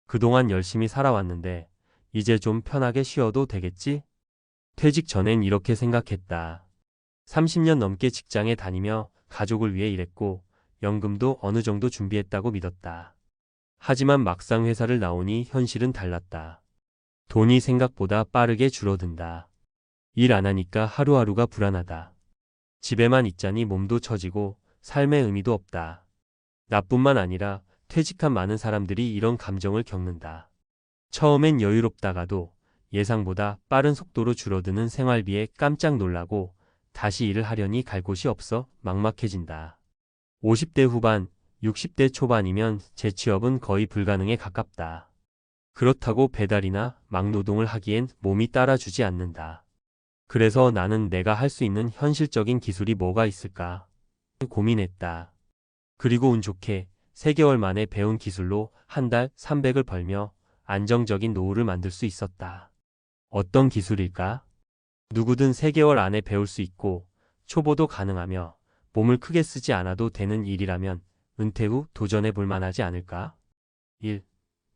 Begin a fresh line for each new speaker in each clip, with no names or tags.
그동안 열심히 살아왔는데 이제 좀 편하게 쉬어도 되겠지? 퇴직 전엔 이렇게 생각했다. 30년 넘게 직장에 다니며 가족을 위해 일했고 연금도 어느 정도 준비했다고 믿었다. 하지만 막상 회사를 나오니 현실은 달랐다. 돈이 생각보다 빠르게 줄어든다. 일 안 하니까 하루하루가 불안하다. 집에만 있자니 몸도 처지고 삶의 의미도 없다. 나뿐만 아니라 퇴직한 많은 사람들이 이런 감정을 겪는다. 처음엔 여유롭다가도 예상보다 빠른 속도로 줄어드는 생활비에 깜짝 놀라고 다시 일을 하려니 갈 곳이 없어 막막해진다. 50대 후반, 60대 초반이면 재취업은 거의 불가능에 가깝다. 그렇다고 배달이나 막노동을 하기엔 몸이 따라주지 않는다. 그래서 나는 내가 할 수 있는 현실적인 기술이 뭐가 있을까 고민했다. 그리고 운 좋게 3개월 만에 배운 기술로 한 달 300을 벌며 안정적인 노후를 만들 수 있었다. 어떤 기술일까? 누구든 3개월 안에 배울 수 있고 초보도 가능하며 몸을 크게 쓰지 않아도 되는 일이라면 은퇴 후 도전해 볼 만하지 않을까? 1.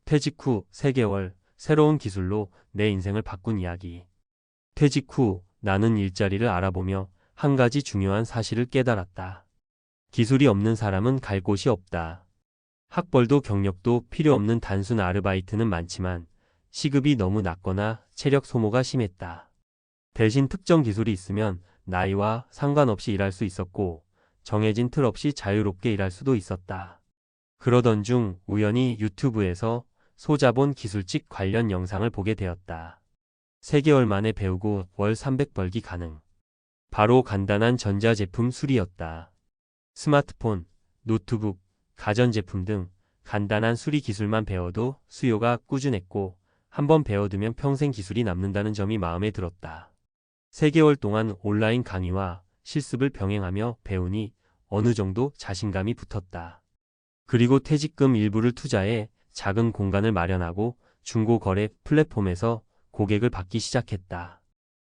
퇴직 후 3개월 새로운 기술로 내 인생을 바꾼 이야기. 퇴직 후 나는 일자리를 알아보며 한 가지 중요한 사실을 깨달았다. 기술이 없는 사람은 갈 곳이 없다. 학벌도 경력도 필요 없는 단순 아르바이트는 많지만 시급이 너무 낮거나 체력 소모가 심했다. 대신 특정 기술이 있으면 나이와 상관없이 일할 수 있었고 정해진 틀 없이 자유롭게 일할 수도 있었다. 그러던 중 우연히 유튜브에서 소자본 기술직 관련 영상을 보게 되었다. 3개월 만에 배우고 월 300 벌기 가능. 바로 간단한 전자제품 수리였다. 스마트폰, 노트북, 가전제품 등 간단한 수리 기술만 배워도 수요가 꾸준했고 한번 배워두면 평생 기술이 남는다는 점이 마음에 들었다. 3개월 동안 온라인 강의와 실습을 병행하며 배우니 어느 정도 자신감이 붙었다. 그리고 퇴직금 일부를 투자해 작은 공간을 마련하고 중고거래 플랫폼에서 고객을 받기 시작했다.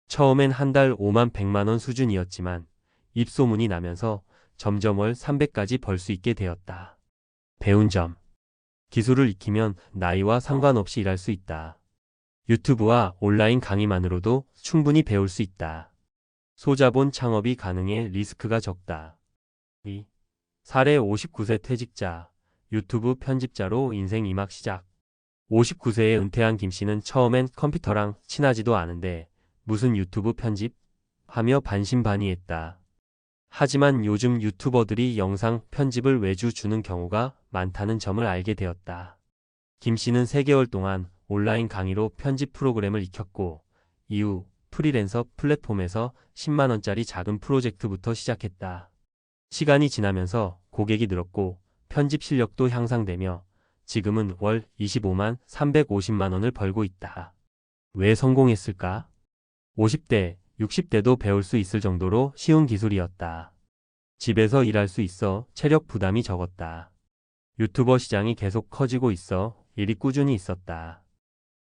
처음엔 한 달 5만 100만 원 수준이었지만 입소문이 나면서 점점 월 300까지 벌 수 있게 되었다. 배운 점. 기술을 익히면 나이와 상관없이 일할 수 있다. 유튜브와 온라인 강의만으로도 충분히 배울 수 있다. 소자본 창업이 가능해 리스크가 적다. 2. 사례 59세 퇴직자, 유튜브 편집자로 인생 2막 시작. 59세에 은퇴한 김씨는 처음엔 컴퓨터랑 친하지도 않은데 무슨 유튜브 편집? 하며 반신반의했다. 하지만 요즘 유튜버들이 영상 편집을 외주 주는 경우가 많다는 점을 알게 되었다. 김씨는 3개월 동안 온라인 강의로 편집 프로그램을 익혔고 이후 프리랜서 플랫폼에서 10만 원짜리 작은 프로젝트부터 시작했다. 시간이 지나면서 고객이 늘었고 편집 실력도 향상되며 지금은 월 25만 350만 원을 벌고 있다. 왜 성공했을까? 50대, 60대도 배울 수 있을 정도로 쉬운 기술이었다. 집에서 일할 수 있어 체력 부담이 적었다. 유튜버 시장이 계속 커지고 있어 일이 꾸준히 있었다.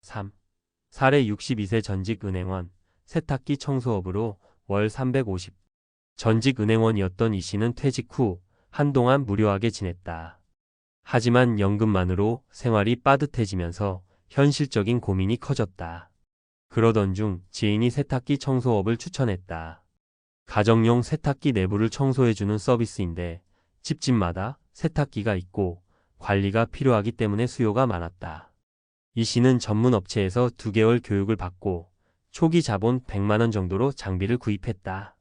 3. 사례 62세 전직 은행원, 세탁기 청소업으로 월 350. 전직 은행원이었던 이 씨는 퇴직 후 한동안 무료하게 지냈다. 하지만 연금만으로 생활이 빠듯해지면서 현실적인 고민이 커졌다. 그러던 중 지인이 세탁기 청소업을 추천했다. 가정용 세탁기 내부를 청소해주는 서비스인데 집집마다 세탁기가 있고 관리가 필요하기 때문에 수요가 많았다. 이 씨는 전문 업체에서 2개월 교육을 받고 초기 자본 100만 원 정도로 장비를 구입했다.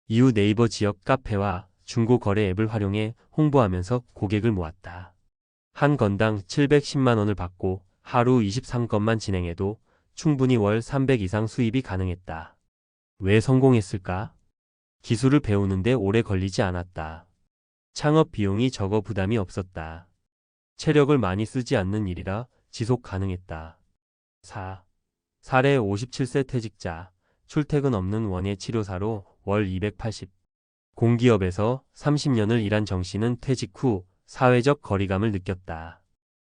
이후 네이버 지역 카페와 중고거래 앱을 활용해 홍보하면서 고객을 모았다. 한 건당 710만 원을 받고 하루 23건만 진행해도 충분히 월 300 이상 수입이 가능했다. 왜 성공했을까? 기술을 배우는데 오래 걸리지 않았다. 창업 비용이 적어 부담이 없었다. 체력을 많이 쓰지 않는 일이라 지속 가능했다. 4. 사례 57세 퇴직자, 출퇴근 없는 원예 치료사로 월 280. 공기업에서 30년을 일한 정 씨는 퇴직 후 사회적 거리감을 느꼈다.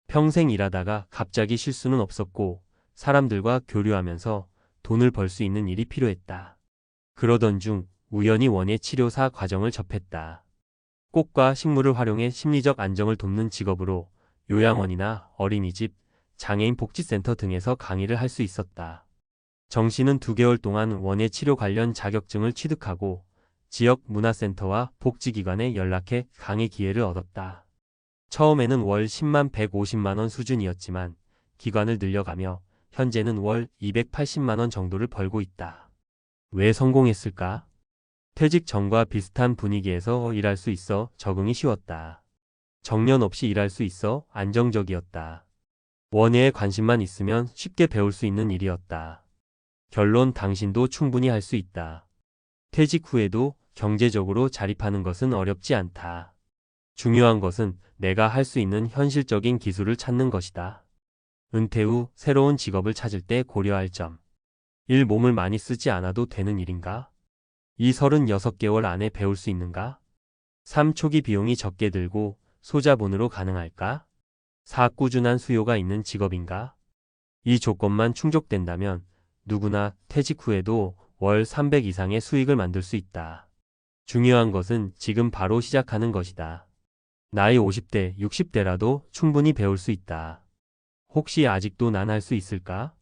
평생 일하다가 갑자기 쉴 수는 없었고 사람들과 교류하면서 돈을 벌 수 있는 일이 필요했다. 그러던 중 우연히 원예 치료사 과정을 접했다. 꽃과 식물을 활용해 심리적 안정을 돕는 직업으로 요양원이나 어린이집, 장애인 복지센터 등에서 강의를 할 수 있었다. 정 씨는 2개월 동안 원예 치료 관련 자격증을 취득하고 지역 문화센터와 복지기관에 연락해 강의 기회를 얻었다. 처음에는 월 10만 150만 원 수준이었지만 기관을 늘려가며 현재는 월 280만 원 정도를 벌고 있다. 왜 성공했을까? 퇴직 전과 비슷한 분위기에서 일할 수 있어 적응이 쉬웠다. 정년 없이 일할 수 있어 안정적이었다. 원예에 관심만 있으면 쉽게 배울 수 있는 일이었다. 결론 당신도 충분히 할 수 있다. 퇴직 후에도 경제적으로 자립하는 것은 어렵지 않다. 중요한 것은 내가 할 수 있는 현실적인 기술을 찾는 것이다. 은퇴 후 새로운 직업을 찾을 때 고려할 점. 1. 몸을 많이 쓰지 않아도 되는 일인가? 2. 36개월 안에 배울 수 있는가? 3. 초기 비용이 적게 들고 소자본으로 가능할까? 4. 꾸준한 수요가 있는 직업인가? 이 조건만 충족된다면 누구나 퇴직 후에도 월 300 이상의 수익을 만들 수 있다. 중요한 것은 지금 바로 시작하는 것이다. 나이 50대, 60대라도 충분히 배울 수 있다. 혹시 아직도 난 할 수 있을까?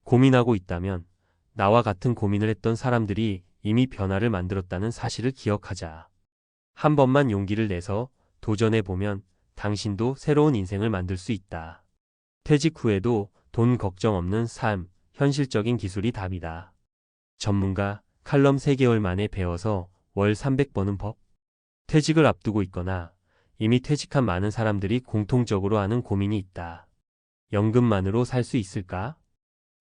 고민하고 있다면 나와 같은 고민을 했던 사람들이 이미 변화를 만들었다는 사실을 기억하자. 한 번만 용기를 내서 도전해보면 당신도 새로운 인생을 만들 수 있다. 퇴직 후에도 돈 걱정 없는 삶, 현실적인 기술이 답이다. 전문가, 칼럼 3개월 만에 배워서 월 300 버는 법. 퇴직을 앞두고 있거나 이미 퇴직한 많은 사람들이 공통적으로 하는 고민이 있다. 연금만으로 살 수 있을까?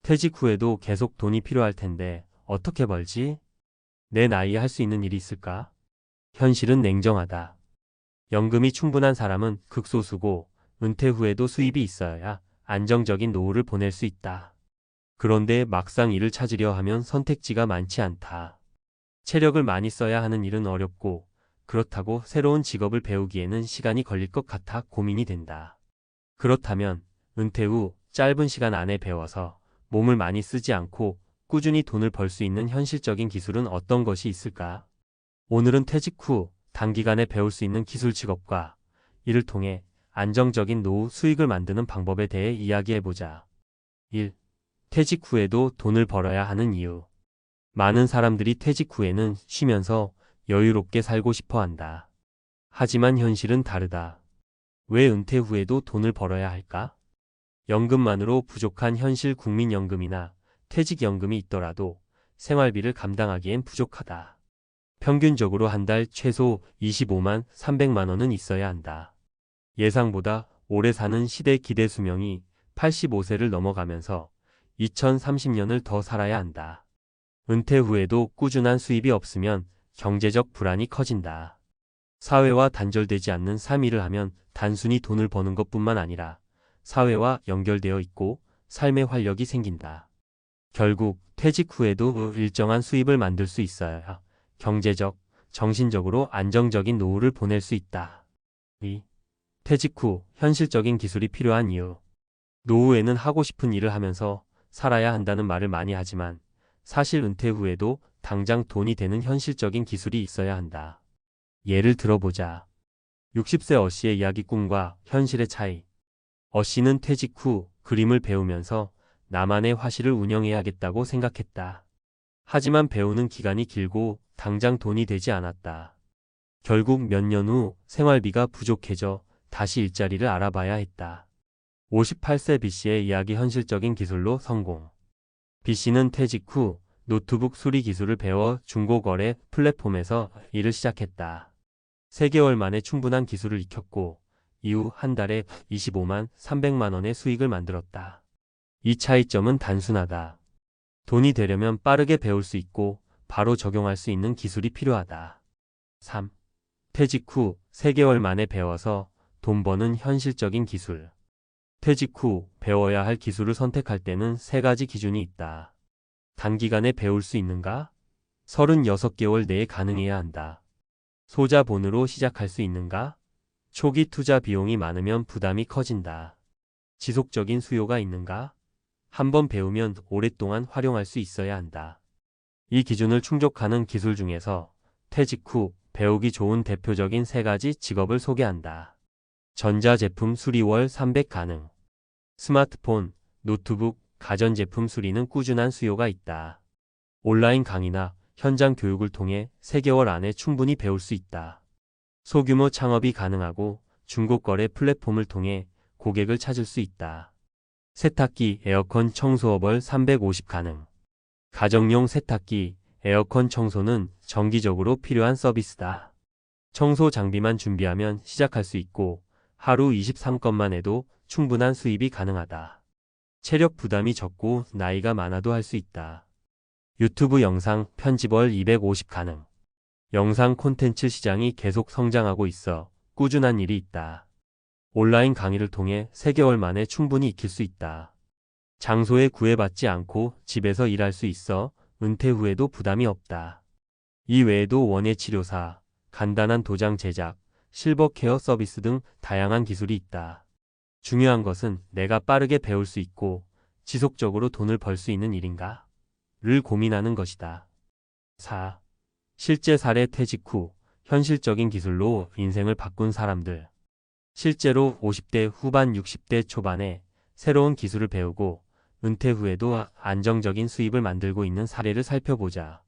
퇴직 후에도 계속 돈이 필요할 텐데 어떻게 벌지? 내 나이에 할 수 있는 일이 있을까? 현실은 냉정하다. 연금이 충분한 사람은 극소수고 은퇴 후에도 수입이 있어야 안정적인 노후를 보낼 수 있다. 그런데 막상 일을 찾으려 하면 선택지가 많지 않다. 체력을 많이 써야 하는 일은 어렵고 그렇다고 새로운 직업을 배우기에는 시간이 걸릴 것 같아 고민이 된다. 그렇다면 은퇴 후 짧은 시간 안에 배워서 몸을 많이 쓰지 않고 꾸준히 돈을 벌 수 있는 현실적인 기술은 어떤 것이 있을까? 오늘은 퇴직 후 단기간에 배울 수 있는 기술 직업과 이를 통해 안정적인 노후 수익을 만드는 방법에 대해 이야기해보자. 1. 퇴직 후에도 돈을 벌어야 하는 이유. 많은 사람들이 퇴직 후에는 쉬면서 여유롭게 살고 싶어 한다. 하지만 현실은 다르다. 왜 은퇴 후에도 돈을 벌어야 할까? 연금만으로 부족한 현실 국민연금이나 퇴직연금이 있더라도 생활비를 감당하기엔 부족하다. 평균적으로 한 달 최소 25만 300만 원은 있어야 한다. 예상보다 오래 사는 시대 기대 수명이 85세를 넘어가면서 2030년을 더 살아야 한다. 은퇴 후에도 꾸준한 수입이 없으면 경제적 불안이 커진다. 사회와 단절되지 않는 삶 일을 하면 단순히 돈을 버는 것뿐만 아니라 사회와 연결되어 있고 삶의 활력이 생긴다. 결국 퇴직 후에도 일정한 수입을 만들 수 있어야 경제적, 정신적으로 안정적인 노후를 보낼 수 있다. 2. 퇴직 후 현실적인 기술이 필요한 이유. 노후에는 하고 싶은 일을 하면서 살아야 한다는 말을 많이 하지만 사실 은퇴 후에도 당장 돈이 되는 현실적인 기술이 있어야 한다. 예를 들어보자. 60세 어씨의 이야기꿈과 현실의 차이. 어씨는 퇴직 후 그림을 배우면서 나만의 화실을 운영해야겠다고 생각했다. 하지만 배우는 기간이 길고 당장 돈이 되지 않았다. 결국 몇 년 후 생활비가 부족해져 다시 일자리를 알아봐야 했다. 58세 B씨의 이야기 현실적인 기술로 성공. B씨는 퇴직 후 노트북 수리 기술을 배워 중고거래 플랫폼에서 일을 시작했다. 3개월 만에 충분한 기술을 익혔고 이후 한 달에 25만 300만 원의 수익을 만들었다. 이 차이점은 단순하다. 돈이 되려면 빠르게 배울 수 있고 바로 적용할 수 있는 기술이 필요하다. 3. 퇴직 후 3개월 만에 배워서 돈 버는 현실적인 기술. 퇴직 후 배워야 할 기술을 선택할 때는 3가지 기준이 있다. 단기간에 배울 수 있는가? 36개월 내에 가능해야 한다. 소자본으로 시작할 수 있는가? 초기 투자 비용이 많으면 부담이 커진다. 지속적인 수요가 있는가? 한번 배우면 오랫동안 활용할 수 있어야 한다. 이 기준을 충족하는 기술 중에서 퇴직 후 배우기 좋은 대표적인 3가지 직업을 소개한다. 전자제품 수리 월 300 가능. 스마트폰, 노트북, 가전제품 수리는 꾸준한 수요가 있다. 온라인 강의나 현장 교육을 통해 3개월 안에 충분히 배울 수 있다. 소규모 창업이 가능하고 중고거래 플랫폼을 통해 고객을 찾을 수 있다. 세탁기, 에어컨 청소업 월 350 가능. 가정용 세탁기, 에어컨 청소는 정기적으로 필요한 서비스다. 청소 장비만 준비하면 시작할 수 있고 하루 23건만 해도 충분한 수입이 가능하다. 체력 부담이 적고 나이가 많아도 할 수 있다. 유튜브 영상 편집 월 250 가능. 영상 콘텐츠 시장이 계속 성장하고 있어 꾸준한 일이 있다. 온라인 강의를 통해 3개월 만에 충분히 익힐 수 있다. 장소에 구애받지 않고 집에서 일할 수 있어 은퇴 후에도 부담이 없다. 이 외에도 원예치료사, 간단한 도장 제작, 실버 케어 서비스 등 다양한 기술이 있다. 중요한 것은 내가 빠르게 배울 수 있고 지속적으로 돈을 벌 수 있는 일인가? 를 고민하는 것이다. 4. 실제 사례 퇴직 후 현실적인 기술로 인생을 바꾼 사람들. 실제로 50대 후반 60대 초반에 새로운 기술을 배우고 은퇴 후에도 안정적인 수입을 만들고 있는 사례를 살펴보자.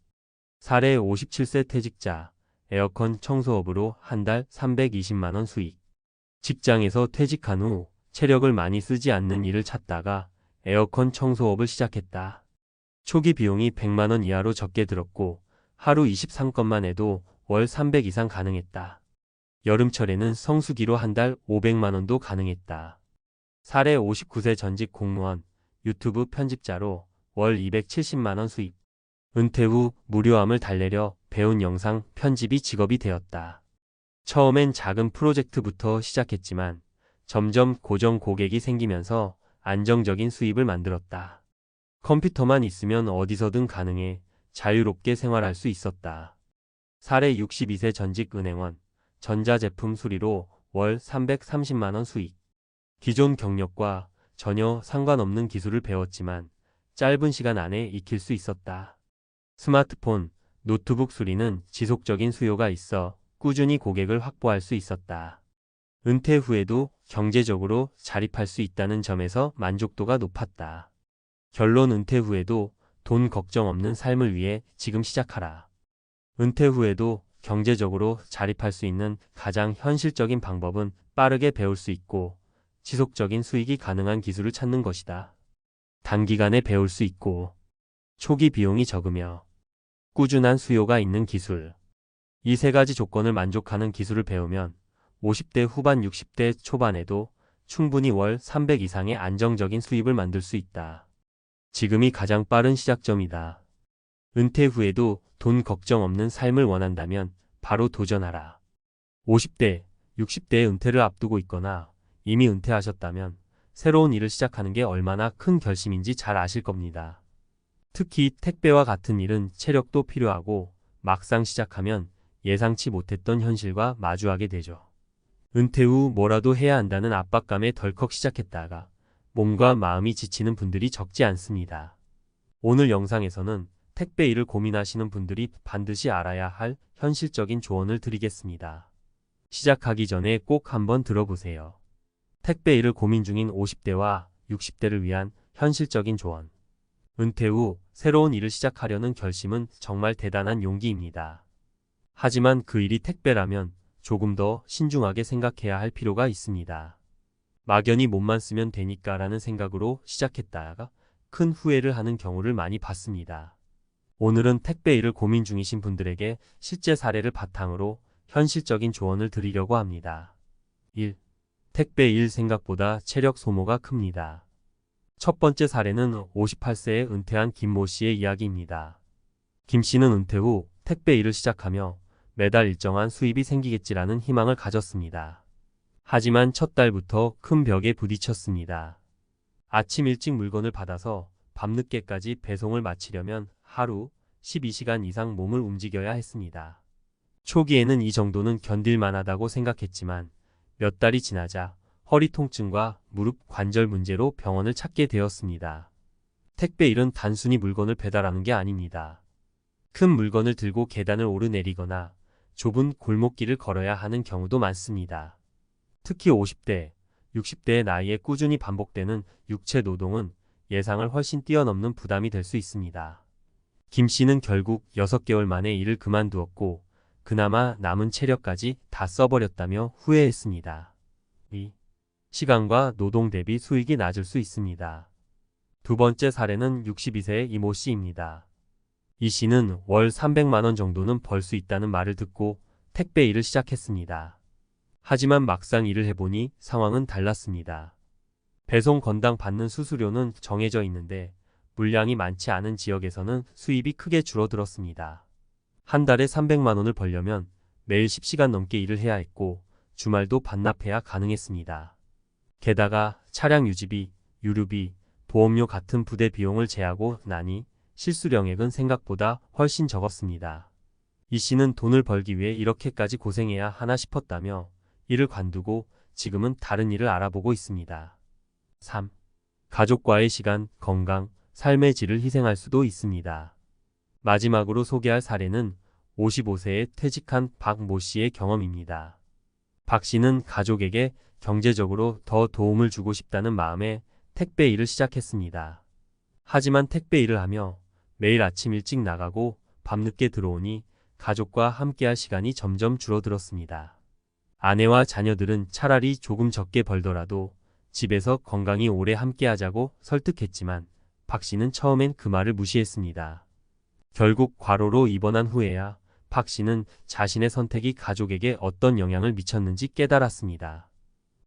사례 57세 퇴직자, 에어컨 청소업으로 한 달 320만 원 수익. 직장에서 퇴직한 후 체력을 많이 쓰지 않는 일을 찾다가 에어컨 청소업을 시작했다. 초기 비용이 100만 원 이하로 적게 들었고 하루 23건만 해도 월 300 이상 가능했다. 여름철에는 성수기로 한 달 500만 원도 가능했다. 사례 59세 전직 공무원, 유튜브 편집자로 월 270만 원 수입. 은퇴 후 무료함을 달래려 배운 영상 편집이 직업이 되었다. 처음엔 작은 프로젝트부터 시작했지만 점점 고정 고객이 생기면서 안정적인 수입을 만들었다. 컴퓨터만 있으면 어디서든 가능해 자유롭게 생활할 수 있었다. 사례 62세 전직 은행원, 전자제품 수리로 월 330만 원 수익. 기존 경력과 전혀 상관없는 기술을 배웠지만 짧은 시간 안에 익힐 수 있었다. 스마트폰, 노트북 수리는 지속적인 수요가 있어 꾸준히 고객을 확보할 수 있었다. 은퇴 후에도 경제적으로 자립할 수 있다는 점에서 만족도가 높았다. 결론 은퇴 후에도 돈 걱정 없는 삶을 위해 지금 시작하라. 은퇴 후에도 경제적으로 자립할 수 있는 가장 현실적인 방법은 빠르게 배울 수 있고 지속적인 수익이 가능한 기술을 찾는 것이다. 단기간에 배울 수 있고 초기 비용이 적으며 꾸준한 수요가 있는 기술. 이 3가지 조건을 만족하는 기술을 배우면 50대 후반 60대 초반에도 충분히 월 300 이상의 안정적인 수입을 만들 수 있다. 지금이 가장 빠른 시작점이다. 은퇴 후에도 돈 걱정 없는 삶을 원한다면 바로 도전하라. 50대, 60대의 은퇴를 앞두고 있거나 이미 은퇴하셨다면 새로운 일을 시작하는 게 얼마나 큰 결심인지 잘 아실 겁니다. 특히 택배와 같은 일은 체력도 필요하고 막상 시작하면 예상치 못했던 현실과 마주하게 되죠. 은퇴 후 뭐라도 해야 한다는 압박감에 덜컥 시작했다가 몸과 마음이 지치는 분들이 적지 않습니다. 오늘 영상에서는 택배 일을 고민하시는 분들이 반드시 알아야 할 현실적인 조언을 드리겠습니다. 시작하기 전에 꼭 한번 들어보세요. 택배 일을 고민 중인 50대와 60대를 위한 현실적인 조언. 은퇴 후 새로운 일을 시작하려는 결심은 정말 대단한 용기입니다. 하지만 그 일이 택배라면 조금 더 신중하게 생각해야 할 필요가 있습니다. 막연히 몸만 쓰면 되니까라는 생각으로 시작했다가 큰 후회를 하는 경우를 많이 봤습니다. 오늘은 택배 일을 고민 중이신 분들에게 실제 사례를 바탕으로 현실적인 조언을 드리려고 합니다. 1. 택배 일 생각보다 체력 소모가 큽니다. 첫 번째 사례는 58세에 은퇴한 김모 씨의 이야기입니다. 김 씨는 은퇴 후 택배 일을 시작하며 매달 일정한 수입이 생기겠지라는 희망을 가졌습니다. 하지만 첫 달부터 큰 벽에 부딪혔습니다. 아침 일찍 물건을 받아서 밤늦게까지 배송을 마치려면 하루 12시간 이상 몸을 움직여야 했습니다. 초기에는 이 정도는 견딜만 하다고 생각했지만 몇 달이 지나자 허리 통증과 무릎 관절 문제로 병원을 찾게 되었습니다. 택배 일은 단순히 물건을 배달하는 게 아닙니다. 큰 물건을 들고 계단을 오르내리거나 좁은 골목길을 걸어야 하는 경우도 많습니다. 특히 50대, 60대의 나이에 꾸준히 반복되는 육체 노동은 예상을 훨씬 뛰어넘는 부담이 될 수 있습니다. 김 씨는 결국 6개월 만에 일을 그만두었고 그나마 남은 체력까지 다 써버렸다며 후회했습니다. 이 시간과 노동 대비 수익이 낮을 수 있습니다. 두 번째 사례는 62세의 이모 씨입니다. 이 씨는 월 300만 원 정도는 벌 수 있다는 말을 듣고 택배 일을 시작했습니다. 하지만 막상 일을 해보니 상황은 달랐습니다. 배송 건당 받는 수수료는 정해져 있는데 물량이 많지 않은 지역에서는 수입이 크게 줄어들었습니다. 한 달에 300만 원을 벌려면 매일 10시간 넘게 일을 해야 했고 주말도 반납해야 가능했습니다. 게다가 차량 유지비, 유류비, 보험료 같은 부대 비용을 제하고 나니 실수령액은 생각보다 훨씬 적었습니다. 이 씨는 돈을 벌기 위해 이렇게까지 고생해야 하나 싶었다며 일을 관두고 지금은 다른 일을 알아보고 있습니다. 3. 가족과의 시간, 건강, 삶의 질을 희생할 수도 있습니다. 마지막으로 소개할 사례는 55세에 퇴직한 박모 씨의 경험입니다. 박 씨는 가족에게 경제적으로 더 도움을 주고 싶다는 마음에 택배 일을 시작했습니다. 하지만 택배 일을 하며 매일 아침 일찍 나가고 밤늦게 들어오니 가족과 함께할 시간이 점점 줄어들었습니다. 아내와 자녀들은 차라리 조금 적게 벌더라도 집에서 건강히 오래 함께하자고 설득했지만 박 씨는 처음엔 그 말을 무시했습니다. 결국 과로로 입원한 후에야 박 씨는 자신의 선택이 가족에게 어떤 영향을 미쳤는지 깨달았습니다.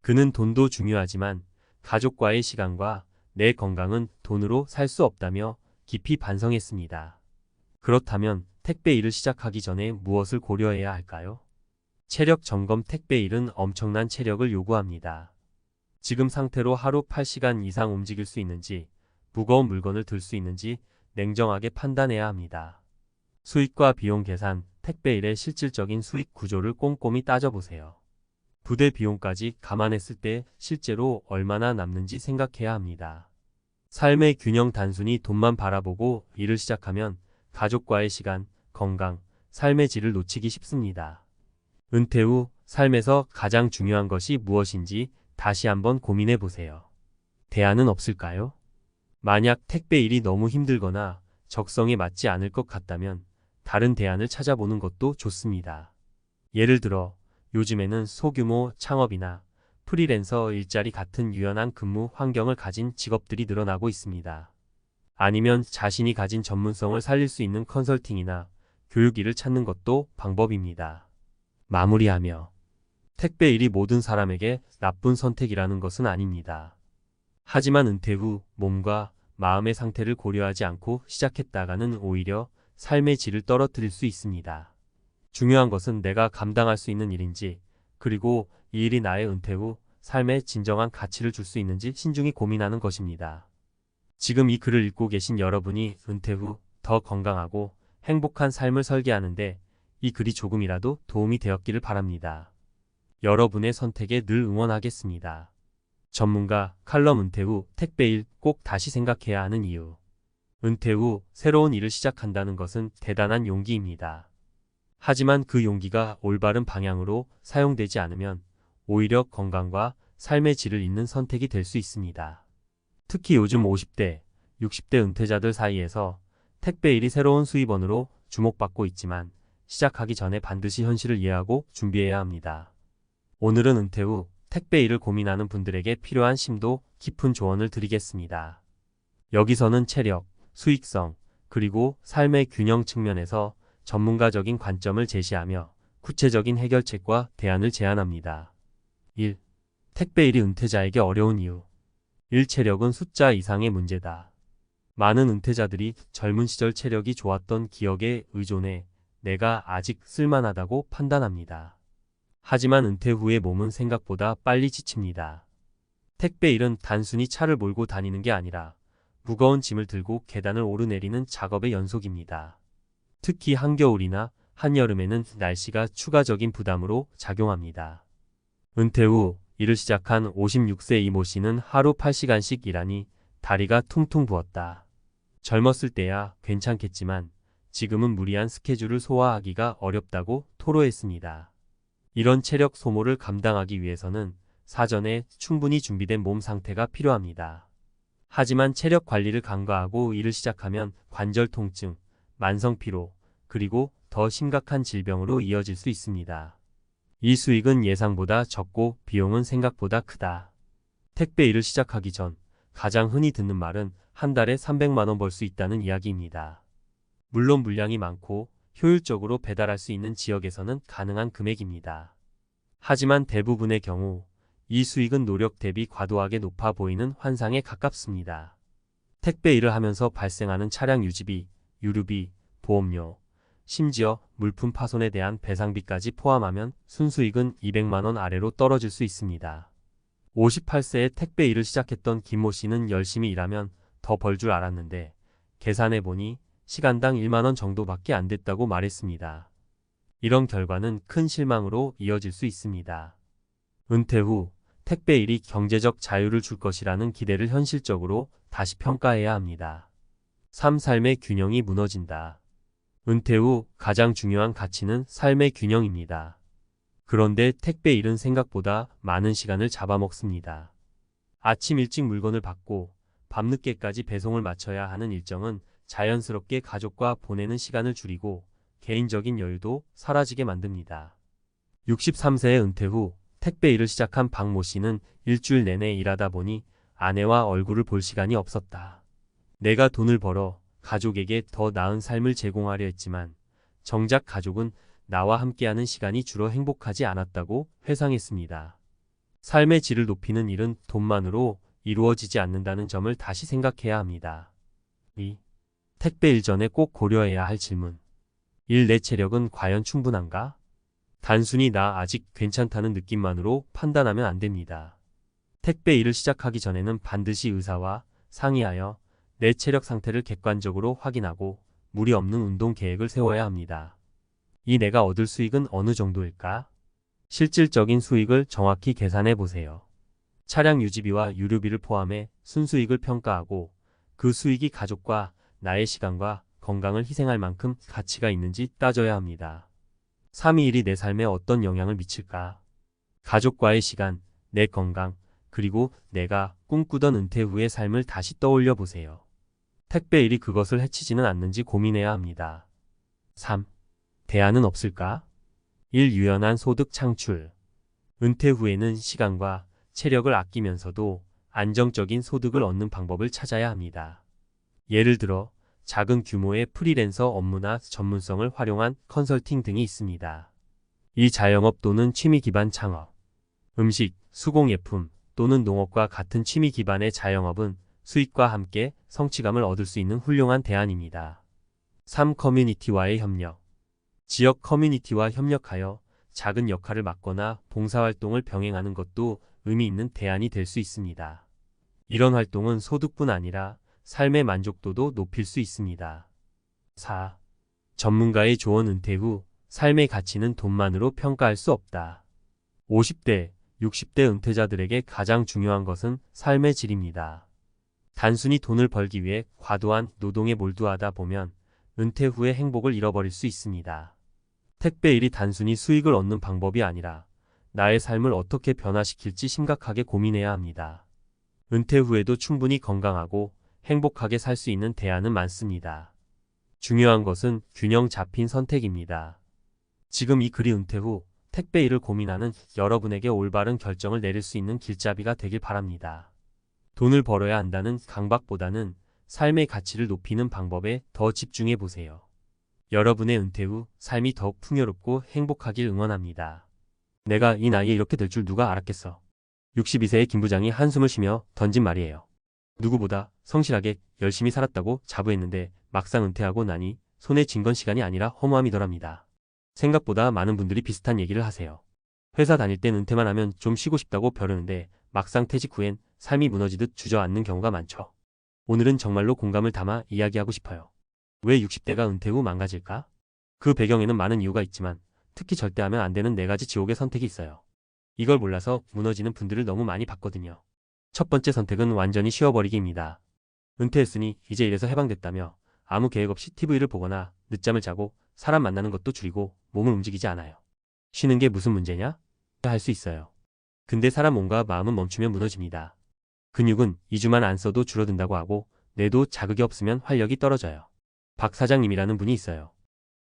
그는 돈도 중요하지만 가족과의 시간과 내 건강은 돈으로 살 수 없다며 깊이 반성했습니다. 그렇다면 택배 일을 시작하기 전에 무엇을 고려해야 할까요? 체력 점검. 택배 일은 엄청난 체력을 요구합니다. 지금 상태로 하루 8시간 이상 움직일 수 있는지, 무거운 물건을 들 수 있는지 냉정하게 판단해야 합니다. 수익과 비용 계산, 택배 일의 실질적인 수익 구조를 꼼꼼히 따져보세요. 부대 비용까지 감안했을 때 실제로 얼마나 남는지 생각해야 합니다. 삶의 균형. 단순히 돈만 바라보고 일을 시작하면 가족과의 시간, 건강, 삶의 질을 놓치기 쉽습니다. 은퇴 후 삶에서 가장 중요한 것이 무엇인지 다시 한번 고민해 보세요. 대안은 없을까요? 만약 택배 일이 너무 힘들거나 적성에 맞지 않을 것 같다면 다른 대안을 찾아보는 것도 좋습니다. 예를 들어 요즘에는 소규모 창업이나 프리랜서 일자리 같은 유연한 근무 환경을 가진 직업들이 늘어나고 있습니다. 아니면 자신이 가진 전문성을 살릴 수 있는 컨설팅이나 교육 일을 찾는 것도 방법입니다. 마무리하며 택배 일이 모든 사람에게 나쁜 선택이라는 것은 아닙니다. 하지만 은퇴 후 몸과 마음의 상태를 고려하지 않고 시작했다가는 오히려 삶의 질을 떨어뜨릴 수 있습니다. 중요한 것은 내가 감당할 수 있는 일인지, 그리고 이 일이 나의 은퇴 후 삶에 진정한 가치를 줄 수 있는지 신중히 고민하는 것입니다. 지금 이 글을 읽고 계신 여러분이 은퇴 후 더 건강하고 행복한 삶을 설계하는데 이 글이 조금이라도 도움이 되었기를 바랍니다. 여러분의 선택에 늘 응원하겠습니다. 전문가 칼럼. 은퇴 후 택배 일 꼭 다시 생각해야 하는 이유. 은퇴 후 새로운 일을 시작한다는 것은 대단한 용기입니다. 하지만 그 용기가 올바른 방향으로 사용되지 않으면 오히려 건강과 삶의 질을 잇는 선택이 될 수 있습니다. 특히 요즘 50대, 60대 은퇴자들 사이에서 택배 일이 새로운 수입원으로 주목받고 있지만 시작하기 전에 반드시 현실을 이해하고 준비해야 합니다. 오늘은 은퇴 후 택배 일을 고민하는 분들에게 필요한 심도 깊은 조언을 드리겠습니다. 여기서는 체력, 수익성, 그리고 삶의 균형 측면에서 전문가적인 관점을 제시하며 구체적인 해결책과 대안을 제안합니다. 1. 택배 일이 은퇴자에게 어려운 이유. 1. 체력은 숫자 이상의 문제다. 많은 은퇴자들이 젊은 시절 체력이 좋았던 기억에 의존해 내가 아직 쓸만하다고 판단합니다. 하지만 은퇴 후의 몸은 생각보다 빨리 지칩니다. 택배 일은 단순히 차를 몰고 다니는 게 아니라 무거운 짐을 들고 계단을 오르내리는 작업의 연속입니다. 특히 한겨울이나 한여름에는 날씨가 추가적인 부담으로 작용합니다. 은퇴 후 일을 시작한 56세 이모 씨는 하루 8시간씩 일하니 다리가 퉁퉁 부었다. 젊었을 때야 괜찮겠지만 지금은 무리한 스케줄을 소화하기가 어렵다고 토로했습니다. 이런 체력 소모를 감당하기 위해서는 사전에 충분히 준비된 몸 상태가 필요합니다. 하지만 체력 관리를 간과하고 일을 시작하면 관절 통증, 만성 피로, 그리고 더 심각한 질병으로 이어질 수 있습니다. 이 수익은 예상보다 적고 비용은 생각보다 크다. 택배 일을 시작하기 전 가장 흔히 듣는 말은 한 달에 300만 원 벌 수 있다는 이야기입니다. 물론 물량이 많고 효율적으로 배달할 수 있는 지역에서는 가능한 금액입니다. 하지만 대부분의 경우 이 수익은 노력 대비 과도하게 높아 보이는 환상에 가깝습니다. 택배 일을 하면서 발생하는 차량 유지비, 유류비, 보험료, 심지어 물품 파손에 대한 배상비까지 포함하면 순수익은 200만 원 아래로 떨어질 수 있습니다. 58세에 택배 일을 시작했던 김모 씨는 열심히 일하면 더 벌 줄 알았는데 계산해보니 시간당 1만 원 정도밖에 안 됐다고 말했습니다. 이런 결과는 큰 실망으로 이어질 수 있습니다. 은퇴 후 택배 일이 경제적 자유를 줄 것이라는 기대를 현실적으로 다시 평가해야 합니다. 삶의 균형이 무너진다. 은퇴 후 가장 중요한 가치는 삶의 균형입니다. 그런데 택배 일은 생각보다 많은 시간을 잡아먹습니다. 아침 일찍 물건을 받고 밤늦게까지 배송을 마쳐야 하는 일정은 자연스럽게 가족과 보내는 시간을 줄이고 개인적인 여유도 사라지게 만듭니다. 63세의 은퇴 후 택배 일을 시작한 박모 씨는 일주일 내내 일하다 보니 아내와 얼굴을 볼 시간이 없었다. 내가 돈을 벌어 가족에게 더 나은 삶을 제공하려 했지만 정작 가족은 나와 함께하는 시간이 줄어 행복하지 않았다고 회상했습니다. 삶의 질을 높이는 일은 돈만으로 이루어지지 않는다는 점을 다시 생각해야 합니다. 2. 택배 일 전에 꼭 고려해야 할 질문. 일 내 체력은 과연 충분한가? 단순히 나 아직 괜찮다는 느낌만으로 판단하면 안 됩니다. 택배 일을 시작하기 전에는 반드시 의사와 상의하여 내 체력 상태를 객관적으로 확인하고 무리 없는 운동 계획을 세워야 합니다. 이 내가 얻을 수익은 어느 정도일까? 실질적인 수익을 정확히 계산해 보세요. 차량 유지비와 유류비를 포함해 순수익을 평가하고 그 수익이 가족과 나의 시간과 건강을 희생할 만큼 가치가 있는지 따져야 합니다. 3이 일이 내 삶에 어떤 영향을 미칠까? 가족과의 시간, 내 건강, 그리고 내가 꿈꾸던 은퇴 후의 삶을 다시 떠올려 보세요. 택배 일이 그것을 해치지는 않는지 고민해야 합니다. 3. 대안은 없을까? 1. 유연한 소득 창출. 은퇴 후에는 시간과 체력을 아끼면서도 안정적인 소득을 얻는 방법을 찾아야 합니다. 예를 들어 작은 규모의 프리랜서 업무나 전문성을 활용한 컨설팅 등이 있습니다. 이 자영업 또는 취미 기반 창업, 음식, 수공예품 또는 농업과 같은 취미 기반의 자영업은 수익과 함께 성취감을 얻을 수 있는 훌륭한 대안입니다. 3. 커뮤니티와의 협력. 지역 커뮤니티와 협력하여 작은 역할을 맡거나 봉사활동을 병행하는 것도 의미 있는 대안이 될 수 있습니다. 이런 활동은 소득뿐 아니라 삶의 만족도도 높일 수 있습니다. 4. 전문가의 조언. 은퇴 후 삶의 가치는 돈만으로 평가할 수 없다. 50대, 60대 은퇴자들에게 가장 중요한 것은 삶의 질입니다. 단순히 돈을 벌기 위해 과도한 노동에 몰두하다 보면 은퇴 후의 행복을 잃어버릴 수 있습니다. 택배 일이 단순히 수익을 얻는 방법이 아니라 나의 삶을 어떻게 변화시킬지 심각하게 고민해야 합니다. 은퇴 후에도 충분히 건강하고 행복하게 살 수 있는 대안은 많습니다. 중요한 것은 균형 잡힌 선택입니다. 지금 이 글이 은퇴 후 택배 일을 고민하는 여러분에게 올바른 결정을 내릴 수 있는 길잡이가 되길 바랍니다. 돈을 벌어야 한다는 강박보다는 삶의 가치를 높이는 방법에 더 집중해 보세요. 여러분의 은퇴 후 삶이 더욱 풍요롭고 행복하길 응원합니다. 내가 이 나이에 이렇게 될 줄 누가 알았겠어. 62세의 김 부장이 한숨을 쉬며 던진 말이에요. 누구보다 성실하게 열심히 살았다고 자부했는데 막상 은퇴하고 나니 손에 쥔 건 시간이 아니라 허무함이더랍니다. 생각보다 많은 분들이 비슷한 얘기를 하세요. 회사 다닐 땐 은퇴만 하면 좀 쉬고 싶다고 벼르는데 막상 퇴직 후엔 삶이 무너지듯 주저앉는 경우가 많죠. 오늘은 정말로 공감을 담아 이야기하고 싶어요. 왜 60대가 은퇴 후 망가질까? 그 배경에는 많은 이유가 있지만 특히 절대 하면 안 되는 4가지 지옥의 선택이 있어요. 이걸 몰라서 무너지는 분들을 너무 많이 봤거든요. 첫 번째 선택은 완전히 쉬어버리기입니다. 은퇴했으니 이제 일에서 해방됐다며 아무 계획 없이 TV를 보거나 늦잠을 자고 사람 만나는 것도 줄이고 몸을 움직이지 않아요. 쉬는 게 무슨 문제냐? 할 수 있어요. 근데 사람 몸과 마음은 멈추면 무너집니다. 근육은 2주만 안 써도 줄어든다고 하고 뇌도 자극이 없으면 활력이 떨어져요. 박 사장님이라는 분이 있어요.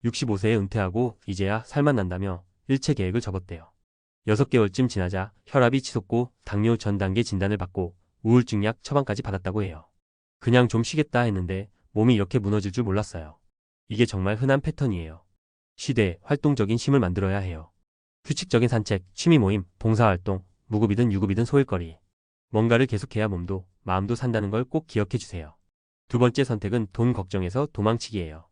65세에 은퇴하고 이제야 살만 난다며 일체 계획을 접었대요. 6개월쯤 지나자 혈압이 치솟고 당뇨 전 단계 진단을 받고 우울증 약 처방까지 받았다고 해요. 그냥 좀 쉬겠다 했는데 몸이 이렇게 무너질 줄 몰랐어요. 이게 정말 흔한 패턴이에요. 쉬되 활동적인 쉼을 만들어야 해요. 규칙적인 산책, 취미 모임, 봉사활동, 무급이든 유급이든 소일거리. 뭔가를 계속해야 몸도 마음도 산다는 걸 꼭 기억해 주세요. 두 번째 선택은 돈 걱정에서 도망치기예요.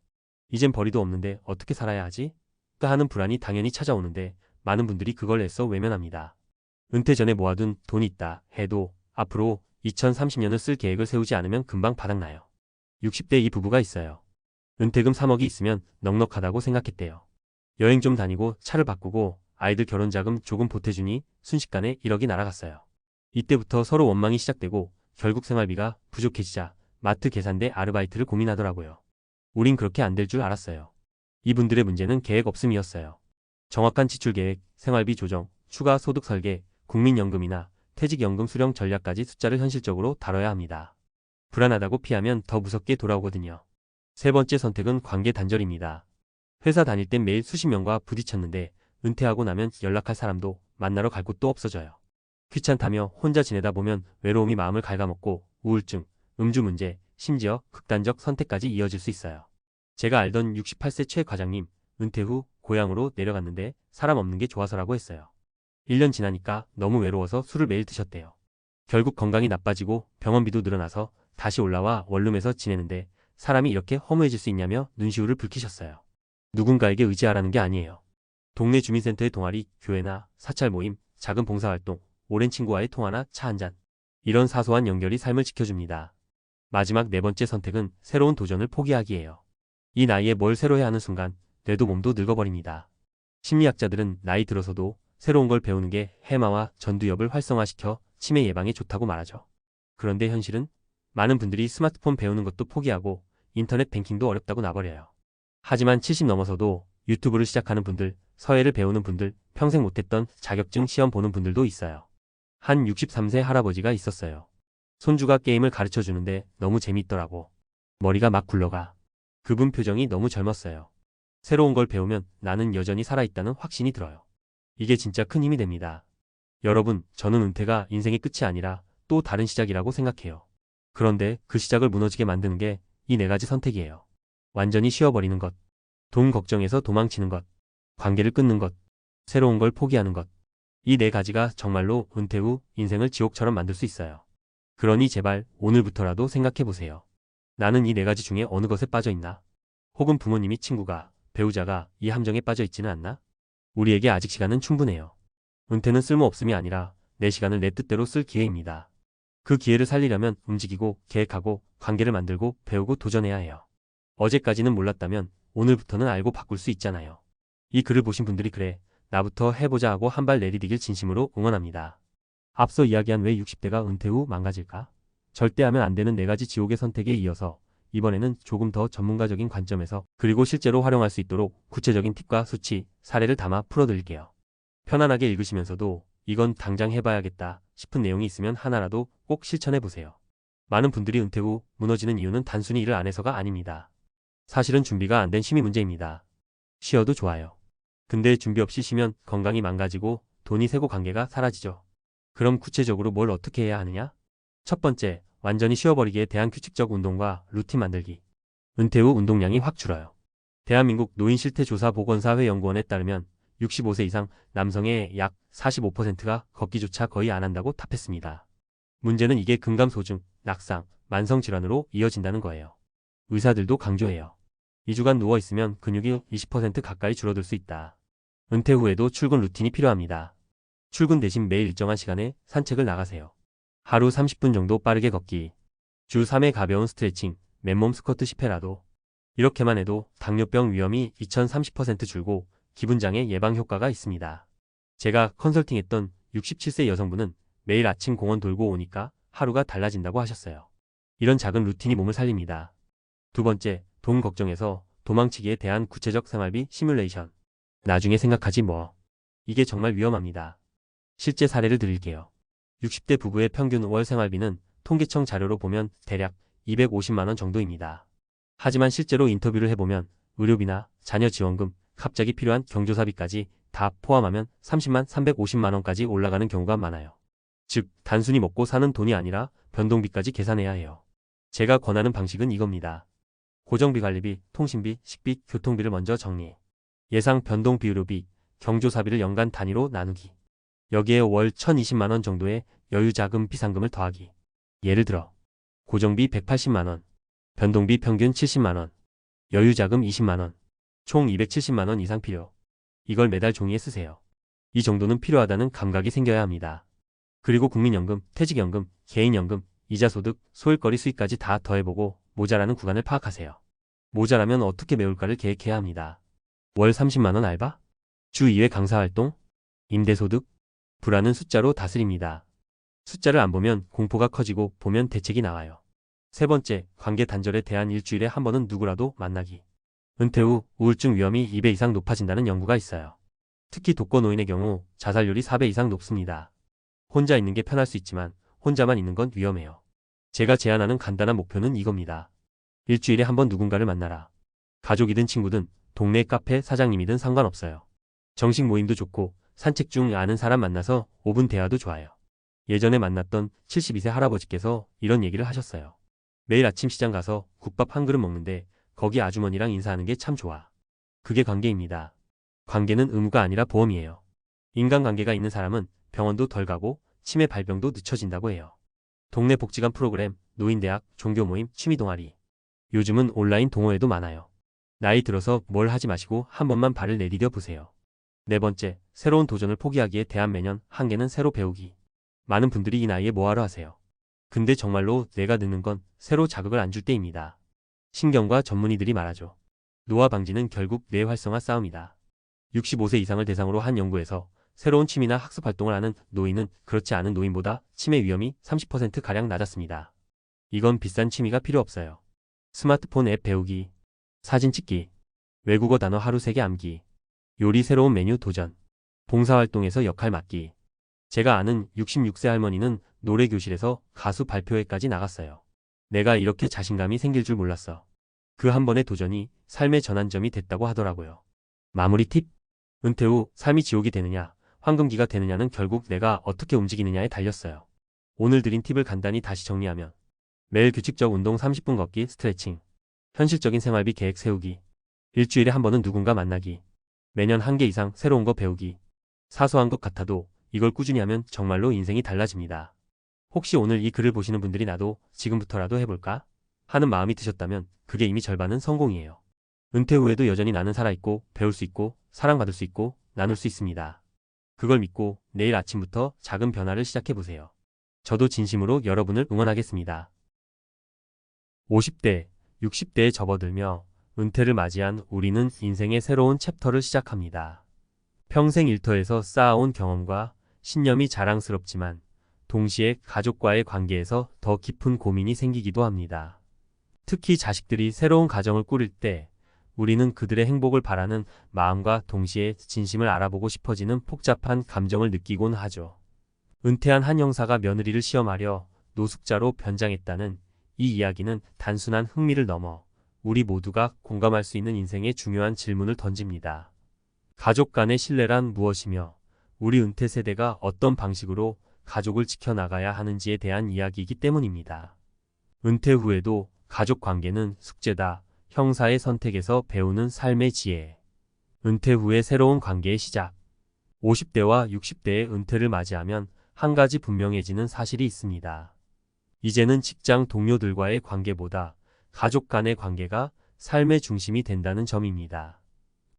이젠 벌이도 없는데 어떻게 살아야 하지? 하는 불안이 당연히 찾아오는데 많은 분들이 그걸 애써 외면합니다. 은퇴 전에 모아둔 돈이 있다 해도 앞으로 2030년을 쓸 계획을 세우지 않으면 금방 바닥나요. 60대 이 부부가 있어요. 은퇴금 3억이 있으면 넉넉하다고 생각했대요. 여행 좀 다니고 차를 바꾸고 아이들 결혼 자금 조금 보태주니 순식간에 1억이 날아갔어요. 이때부터 서로 원망이 시작되고 결국 생활비가 부족해지자 마트 계산대 아르바이트를 고민하더라고요. 우린 그렇게 안 될 줄 알았어요. 이분들의 문제는 계획 없음이었어요. 정확한 지출 계획, 생활비 조정, 추가 소득 설계, 국민연금이나 퇴직연금 수령 전략까지 숫자를 현실적으로 다뤄야 합니다. 불안하다고 피하면 더 무섭게 돌아오거든요. 세 번째 선택은 관계 단절입니다. 회사 다닐 땐 매일 수십 명과 부딪혔는데 은퇴하고 나면 연락할 사람도 만나러 갈 곳도 없어져요. 귀찮다며 혼자 지내다 보면 외로움이 마음을 갉아먹고 우울증, 음주 문제, 심지어 극단적 선택까지 이어질 수 있어요. 제가 알던 68세 최 과장님, 은퇴 후 고향으로 내려갔는데 사람 없는 게 좋아서라고 했어요. 1년 지나니까 너무 외로워서 술을 매일 드셨대요. 결국 건강이 나빠지고 병원비도 늘어나서 다시 올라와 원룸에서 지내는데 사람이 이렇게 허무해질 수 있냐며 눈시울을 붉히셨어요. 누군가에게 의지하라는 게 아니에요. 동네 주민센터의 동아리, 교회나 사찰 모임, 작은 봉사활동, 오랜 친구와의 통화나 차 한잔. 이런 사소한 연결이 삶을 지켜줍니다. 마지막 네 번째 선택은 새로운 도전을 포기하기예요. 이 나이에 뭘 새로 해야 하는 순간 뇌도 몸도 늙어버립니다. 심리학자들은 나이 들어서도 새로운 걸 배우는 게 해마와 전두엽을 활성화시켜 치매 예방에 좋다고 말하죠. 그런데 현실은 많은 분들이 스마트폰 배우는 것도 포기하고 인터넷 뱅킹도 어렵다고 놔버려요. 하지만 70 넘어서도 유튜브를 시작하는 분들, 서예를 배우는 분들, 평생 못했던 자격증 시험 보는 분들도 있어요. 한 63세 할아버지가 있었어요. 손주가 게임을 가르쳐 주는데 너무 재미있더라고. 머리가 막 굴러가. 그분 표정이 너무 젊었어요. 새로운 걸 배우면 나는 여전히 살아있다는 확신이 들어요. 이게 진짜 큰 힘이 됩니다. 여러분, 저는 은퇴가 인생의 끝이 아니라 또 다른 시작이라고 생각해요. 그런데 그 시작을 무너지게 만드는 게 이 네 가지 선택이에요. 완전히 쉬어버리는 것, 돈 걱정에서 도망치는 것, 관계를 끊는 것, 새로운 걸 포기하는 것. 이 네 가지가 정말로 은퇴 후 인생을 지옥처럼 만들 수 있어요. 그러니 제발 오늘부터라도 생각해보세요. 나는 이 네 가지 중에 어느 것에 빠져 있나? 혹은 부모님이, 친구가, 배우자가 이 함정에 빠져 있지는 않나? 우리에게 아직 시간은 충분해요. 은퇴는 쓸모없음이 아니라 내 시간을 내 뜻대로 쓸 기회입니다. 그 기회를 살리려면 움직이고 계획하고 관계를 만들고 배우고 도전해야 해요. 어제까지는 몰랐다면 오늘부터는 알고 바꿀 수 있잖아요. 이 글을 보신 분들이 그래, 나부터 해보자 하고 한 발 내디디길 진심으로 응원합니다. 앞서 이야기한 왜 60대가 은퇴 후 망가질까? 절대 하면 안 되는 네 가지 지옥의 선택에 이어서 이번에는 조금 더 전문가적인 관점에서 그리고 실제로 활용할 수 있도록 구체적인 팁과 수치, 사례를 담아 풀어드릴게요. 편안하게 읽으시면서도 이건 당장 해봐야겠다 싶은 내용이 있으면 하나라도 꼭 실천해보세요. 많은 분들이 은퇴 후 무너지는 이유는 단순히 일을 안 해서가 아닙니다. 사실은 준비가 안 된 심리 문제입니다. 쉬어도 좋아요. 근데 준비 없이 쉬면 건강이 망가지고 돈이 새고 관계가 사라지죠. 그럼 구체적으로 뭘 어떻게 해야 하느냐? 첫 번째, 완전히 쉬어버리기에 대한 규칙적 운동과 루틴 만들기. 은퇴 후 운동량이 확 줄어요. 대한민국 노인실태조사보건사회연구원에 따르면 65세 이상 남성의 약 45%가 걷기조차 거의 안 한다고 답했습니다. 문제는 이게 근감소증, 낙상, 만성질환으로 이어진다는 거예요. 의사들도 강조해요. 2주간 누워있으면 근육이 20% 가까이 줄어들 수 있다. 은퇴 후에도 출근 루틴이 필요합니다. 출근 대신 매일 일정한 시간에 산책을 나가세요. 하루 30분 정도 빠르게 걷기. 주 3회 가벼운 스트레칭, 맨몸 스쿼트 10회라도. 이렇게만 해도 당뇨병 위험이 2030% 줄고 기분장애 예방 효과가 있습니다. 제가 컨설팅했던 67세 여성분은 매일 아침 공원 돌고 오니까 하루가 달라진다고 하셨어요. 이런 작은 루틴이 몸을 살립니다. 두 번째, 돈 걱정에서 도망치기에 대한 구체적 생활비 시뮬레이션. 나중에 생각하지 뭐. 이게 정말 위험합니다. 실제 사례를 드릴게요. 60대 부부의 평균 월 생활비는 통계청 자료로 보면 대략 250만 원 정도입니다. 하지만 실제로 인터뷰를 해보면 의료비나 자녀 지원금, 갑자기 필요한 경조사비까지 다 포함하면 30만 350만 원까지 올라가는 경우가 많아요. 즉, 단순히 먹고 사는 돈이 아니라 변동비까지 계산해야 해요. 제가 권하는 방식은 이겁니다. 고정비 관리비, 통신비, 식비, 교통비를 먼저 정리. 예상 변동비 의료비, 경조사비를 연간 단위로 나누기. 여기에 월 1020만 원 정도의 여유자금 비상금을 더하기. 예를 들어 고정비 180만 원, 변동비 평균 70만 원, 여유자금 20만 원, 총 270만 원 이상 필요. 이걸 매달 종이에 쓰세요. 이 정도는 필요하다는 감각이 생겨야 합니다. 그리고 국민연금, 퇴직연금, 개인연금, 이자소득, 소일거리 수익까지 다 더해보고 모자라는 구간을 파악하세요. 모자라면 어떻게 메울까를 계획해야 합니다. 월 30만 원 알바? 주 2회 강사활동? 임대소득? 불안은 숫자로 다스립니다. 숫자를 안 보면 공포가 커지고 보면 대책이 나와요. 세 번째, 관계 단절에 대한 일주일에 한 번은 누구라도 만나기. 은퇴 후 우울증 위험이 2배 이상 높아진다는 연구가 있어요. 특히 독거노인의 경우 자살률이 4배 이상 높습니다. 혼자 있는 게 편할 수 있지만 혼자만 있는 건 위험해요. 제가 제안하는 간단한 목표는 이겁니다. 일주일에 한 번 누군가를 만나라. 가족이든 친구든 동네 카페 사장님이든 상관없어요. 정식 모임도 좋고 산책 중 아는 사람 만나서 5분 대화도 좋아요. 예전에 만났던 72세 할아버지께서 이런 얘기를 하셨어요. 매일 아침 시장 가서 국밥 한 그릇 먹는데 거기 아주머니랑 인사하는 게 참 좋아. 그게 관계입니다. 관계는 의무가 아니라 보험이에요. 인간관계가 있는 사람은 병원도 덜 가고 치매 발병도 늦춰진다고 해요. 동네 복지관 프로그램, 노인대학, 종교모임, 취미동아리. 요즘은 온라인 동호회도 많아요. 나이 들어서 뭘 하지 마시고 한 번만 발을 내디뎌 보세요. 네 번째, 새로운 도전을 포기하기에 대한 매년 한계는 새로 배우기. 많은 분들이 이 나이에 뭐하러 하세요? 근데 정말로 내가 느는 건 새로 자극을 안 줄 때입니다. 신경과 전문의들이 말하죠. 노화 방지는 결국 뇌 활성화 싸움이다. 65세 이상을 대상으로 한 연구에서 새로운 취미나 학습 활동을 하는 노인은 그렇지 않은 노인보다 치매 위험이 30%가량 낮았습니다. 이건 비싼 취미가 필요 없어요. 스마트폰 앱 배우기, 사진 찍기, 외국어 단어 하루 3개 암기, 요리 새로운 메뉴 도전, 봉사활동에서 역할 맡기. 제가 아는 66세 할머니는 노래교실에서 가수 발표회까지 나갔어요. 내가 이렇게 자신감이 생길 줄 몰랐어. 그 한 번의 도전이 삶의 전환점이 됐다고 하더라고요. 마무리 팁? 은퇴 후 삶이 지옥이 되느냐, 황금기가 되느냐는 결국 내가 어떻게 움직이느냐에 달렸어요. 오늘 드린 팁을 간단히 다시 정리하면 매일 규칙적 운동 30분 걷기, 스트레칭, 현실적인 생활비 계획 세우기, 일주일에 한 번은 누군가 만나기, 매년 한 개 이상 새로운 거 배우기. 사소한 것 같아도 이걸 꾸준히 하면 정말로 인생이 달라집니다. 혹시 오늘 이 글을 보시는 분들이 나도 지금부터라도 해볼까? 하는 마음이 드셨다면 그게 이미 절반은 성공이에요. 은퇴 후에도 여전히 나는 살아있고 배울 수 있고 사랑받을 수 있고 나눌 수 있습니다. 그걸 믿고 내일 아침부터 작은 변화를 시작해보세요. 저도 진심으로 여러분을 응원하겠습니다. 50대, 60대에 접어들며 은퇴를 맞이한 우리는 인생의 새로운 챕터를 시작합니다. 평생 일터에서 쌓아온 경험과 신념이 자랑스럽지만 동시에 가족과의 관계에서 더 깊은 고민이 생기기도 합니다. 특히 자식들이 새로운 가정을 꾸릴 때 우리는 그들의 행복을 바라는 마음과 동시에 진심을 알아보고 싶어지는 복잡한 감정을 느끼곤 하죠. 은퇴한 한 형사가 며느리를 시험하려 노숙자로 변장했다는 이 이야기는 단순한 흥미를 넘어 우리 모두가 공감할 수 있는 인생의 중요한 질문을 던집니다. 가족 간의 신뢰란 무엇이며 우리 은퇴 세대가 어떤 방식으로 가족을 지켜나가야 하는지에 대한 이야기이기 때문입니다. 은퇴 후에도 가족 관계는 숙제다. 형사의 선택에서 배우는 삶의 지혜. 은퇴 후의 새로운 관계의 시작. 50대와 60대의 은퇴를 맞이하면 한 가지 분명해지는 사실이 있습니다. 이제는 직장 동료들과의 관계보다 가족 간의 관계가 삶의 중심이 된다는 점입니다.